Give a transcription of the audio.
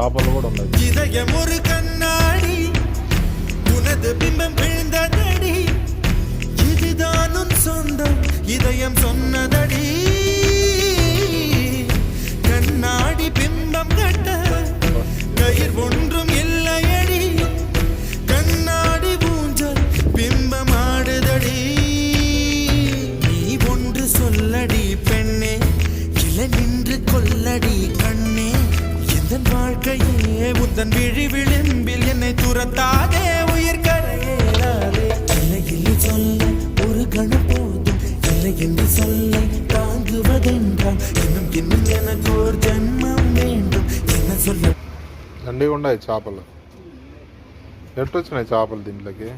చేపలు కూడా ఉన్నాయి. இதயமொரு கண்ணாடி உனது பிம்பம் விழுந்ததடி இதுதான் உன் சொந்தம் இதயம் சொன்னதடி கண்ணாடி பிம்பம் கட்ட கயிர் ஒன்றும் இல்லையடி கண்ணாடி ஊஞ்சல் பிம்பம் ஆடுதடி நீ ஒன்று சொல்லடி பெண்ணே இலை நின்று கொல்லடி கண்ணே எந்தன் வாழ்க்கையே உந்தன் விழி விளிம்பில் என்னை துரத்தாதே உயிர் கரையேறாதே இல்லை இல்லை சொல்ல ஒரு கணம் போதும் இல்லை என்று சொல்ல தாங்குவதென்றால் இன்னும் இன்னும் எனக்கு ஒரு ஜன்மம் வேண்டும் என்ன சொல்ல దండిగా ఉన్నాయి చేపలు. ఎట్టు వచ్చినాయి చేపలు దీంట్లోకి?